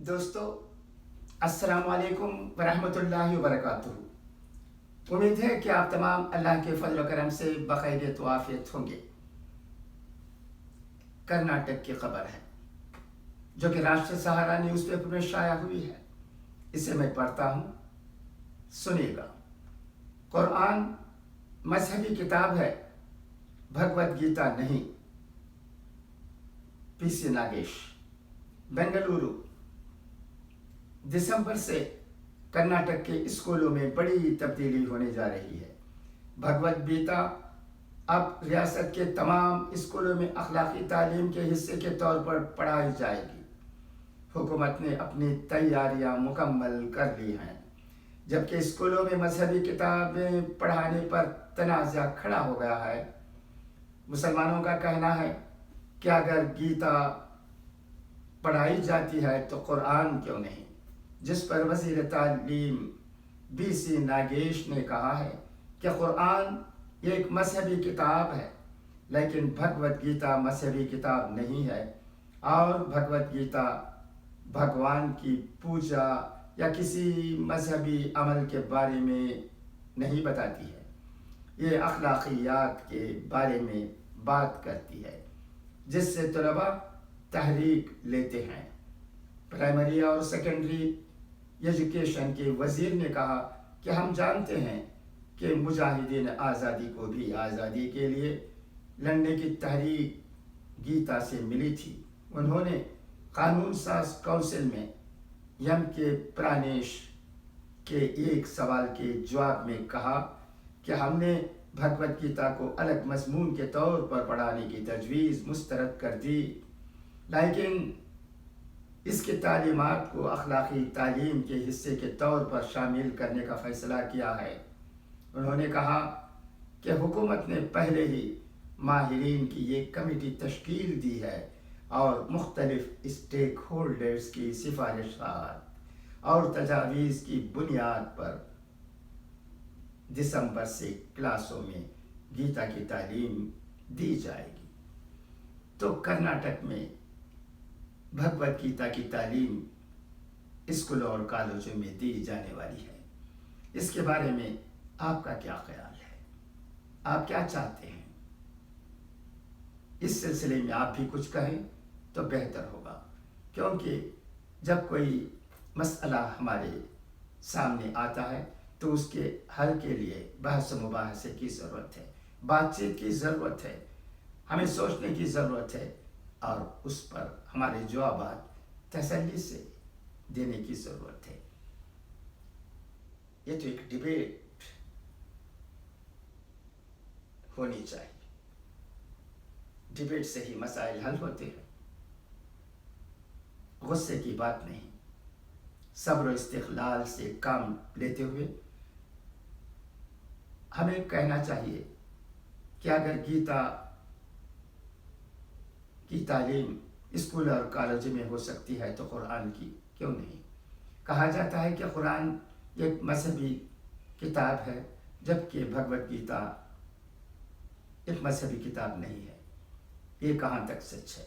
دوستو، السلام علیکم ورحمۃ اللہ وبرکاتہ۔ امید ہے کہ آپ تمام اللہ کے فضل و کرم سے بخیریت و عافیت ہوں گے۔ کرناٹک کی خبر ہے جو کہ راشٹر سہارا نیوز پیپر میں شائع ہوئی ہے، اسے میں پڑھتا ہوں، سنیے گا۔ قرآن مذہبی کتاب ہے، بھگوت گیتا نہیں۔ پی سی ناگیش، بنگلورو۔ دسمبر سے کرناٹک کے اسکولوں میں بڑی تبدیلی ہونے جا رہی ہے۔ بھگوت گیتا اب ریاست کے تمام اسکولوں میں اخلاقی تعلیم کے حصے کے طور پر پڑھائی جائے گی۔ حکومت نے اپنی تیاریاں مکمل کر لی ہیں، جبکہ اسکولوں میں مذہبی کتابیں پڑھانے پر تنازع کھڑا ہو گیا ہے۔ مسلمانوں کا کہنا ہے کہ اگر گیتا پڑھائی جاتی ہے تو قرآن کیوں نہیں، جس پر وزیر تعلیم بی سی ناگیش نے کہا ہے کہ قرآن ایک مذہبی کتاب ہے، لیکن بھگوت گیتا مذہبی کتاب نہیں ہے، اور بھگوت گیتا بھگوان کی پوجا یا کسی مذہبی عمل کے بارے میں نہیں بتاتی ہے۔ یہ اخلاقیات کے بارے میں بات کرتی ہے، جس سے طلباء تحریک لیتے ہیں۔ پرائمری اور سیکنڈری ایجوکیشن کے وزیر نے کہا کہ ہم جانتے ہیں کہ مجاہدین آزادی کو بھی آزادی کے لیے لڑنے کی تحریک گیتا سے ملی تھی۔ انہوں نے قانون ساز کونسل میں یم کے پرانیش کے ایک سوال کے جواب میں کہا کہ ہم نے بھگوت گیتا کو الگ مضمون کے طور پر پڑھانے کی تجویز مسترد کر دی، لیکن اس کی تعلیمات کو اخلاقی تعلیم کے حصے کے طور پر شامل کرنے کا فیصلہ کیا ہے۔ انہوں نے کہا کہ حکومت نے پہلے ہی ماہرین کی ایک کمیٹی تشکیل دی ہے اور مختلف اسٹیک ہولڈرز کی سفارشات اور تجاویز کی بنیاد پر دسمبر سے کلاسوں میں گیتا کی تعلیم دی جائے گی۔ تو کرناٹک میں بھگوت گیتا کی تعلیم اسکولوں اور کالجوں میں دی جانے والی ہے۔ اس کے بارے میں آپ کا کیا خیال ہے؟ آپ کیا چاہتے ہیں؟ اس سلسلے میں آپ بھی کچھ کہیں تو بہتر ہوگا، کیونکہ جب کوئی مسئلہ ہمارے سامنے آتا ہے تو اس کے حل کے لیے بحث و مباحثے کی ضرورت ہے، بات چیت کی ضرورت ہے، ہمیں سوچنے کی ضرورت ہے، اور اس پر ہمارے جوابات تسلی سے دینے کی ضرورت ہے۔ یہ تو ایک ڈیبیٹ ہونی چاہیے، ڈیبیٹ سے ہی مسائل حل ہوتے ہیں، غصے کی بات نہیں۔ صبر و استقلال سے کام لیتے ہوئے ہمیں کہنا چاہیے کہ اگر گیتا کی تعلیم اسکول اور کالج میں ہو سکتی ہے تو قرآن کی کیوں نہیں؟ کہا جاتا ہے کہ قرآن ایک مذہبی کتاب ہے، جبکہ بھگوت گیتا ایک مذہبی کتاب نہیں ہے۔ یہ کہاں تک سچ ہے؟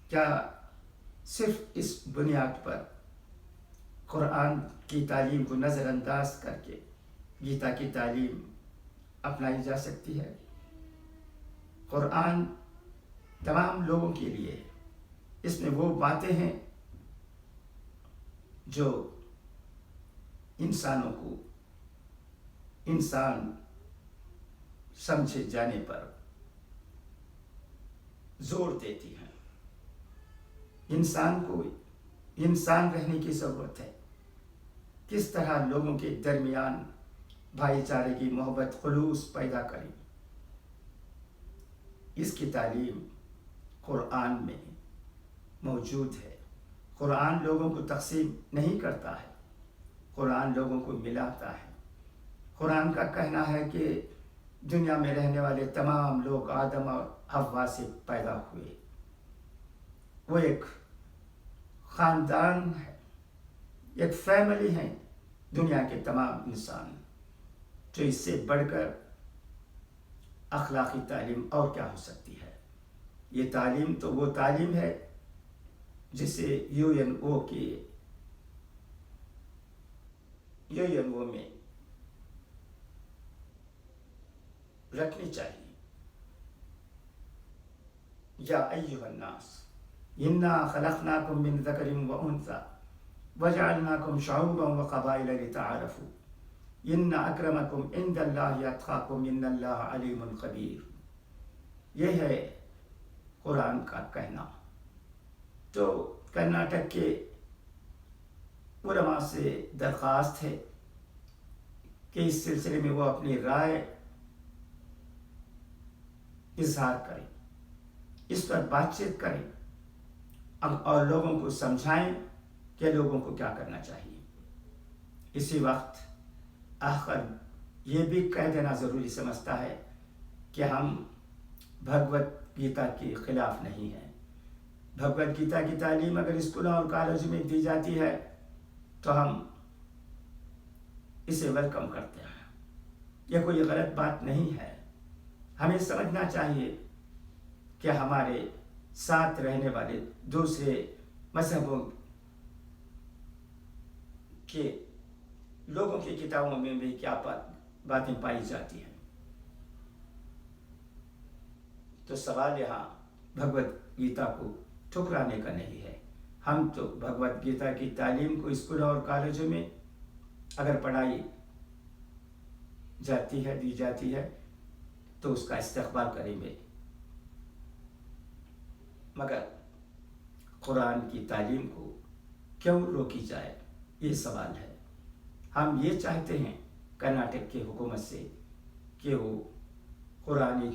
کیا صرف اس بنیاد پر قرآن کی تعلیم کو نظر انداز کر کے گیتا کی تعلیم اپنائی جا سکتی ہے؟ قرآن تمام لوگوں کے لیے ہے، اس میں وہ باتیں ہیں جو انسانوں کو انسان سمجھے جانے پر زور دیتی ہیں۔ انسان کو انسان رہنے کی ضرورت ہے، کس طرح لوگوں کے درمیان بھائی چارے کی محبت خلوص پیدا کریں، اس کی تعلیم قرآن میں موجود ہے۔ قرآن لوگوں کو تقسیم نہیں کرتا ہے، قرآن لوگوں کو ملاتا ہے۔ قرآن کا کہنا ہے کہ دنیا میں رہنے والے تمام لوگ آدم اور حوا سے پیدا ہوئے، وہ ایک خاندان ہے، ایک فیملی ہے، دنیا کے تمام انسان۔ جو اس سے بڑھ کر اخلاقی تعلیم اور کیا ہو سکتی ہے؟ یہ تعلیم تو وہ تعلیم ہے جسے UNO میں رکھنی چاہیے. یا ایھا الناس انا خلقناکم من ذکر و انثی وجعلناکم شعوبا وقبائل لتعارفوا ان اکرمکم عند اللہ اتقاکم ان اللہ علیم خبیر. یہ ہے قرآن کا کہنا. تو کرناٹک کے علماء سے درخواست ہے کہ اس سلسلے میں وہ اپنی رائے اظہار کریں، اس پر بات چیت کریں اور لوگوں کو سمجھائیں کہ لوگوں کو کیا کرنا چاہیے. اسی وقت آخر یہ بھی کہہ دینا ضروری سمجھتا ہے کہ ہم بھگوت گیتا کے خلاف نہیں ہیں. بھگوت گیتا کی تعلیم اگر اسکولوں اور کالجوں میں دی جاتی ہے تو ہم اسے ویلکم کرتے ہیں. یہ کوئی غلط بات نہیں ہے. ہمیں سمجھنا چاہیے کہ ہمارے ساتھ رہنے والے دوسرے مذہبوں کے لوگوں کی کتابوں میں بھی کیا باتیں پائی جاتی ہیں. تو سوال یہاں بھگوت گیتا کو ٹھکرانے کا نہیں ہے. ہم تو بھگوت گیتا کی تعلیم کو اسکولوں اور کالجوں میں اگر پڑھائی جاتی ہے دی جاتی ہے تو اس کا استقبال کریں گے، مگر قرآن کی تعلیم کو کیوں روکی جائے یہ سوال ہے. ہم یہ چاہتے ہیں کرناٹک کی حکومت سے کہ وہ قرآنی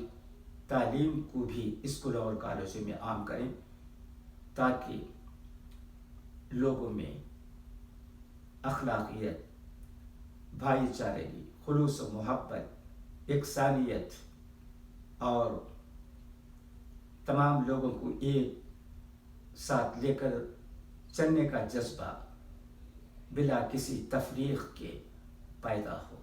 تعلیم کو بھی اسکولوں اور کالجوں میں عام کریں تاکہ لوگوں میں اخلاقیت، بھائی چارگی، خلوص و محبت، یکسانیت اور تمام لوگوں کو ایک ساتھ لے کر چلنے کا جذبہ بلا کسی تفریق کے پیدا ہو.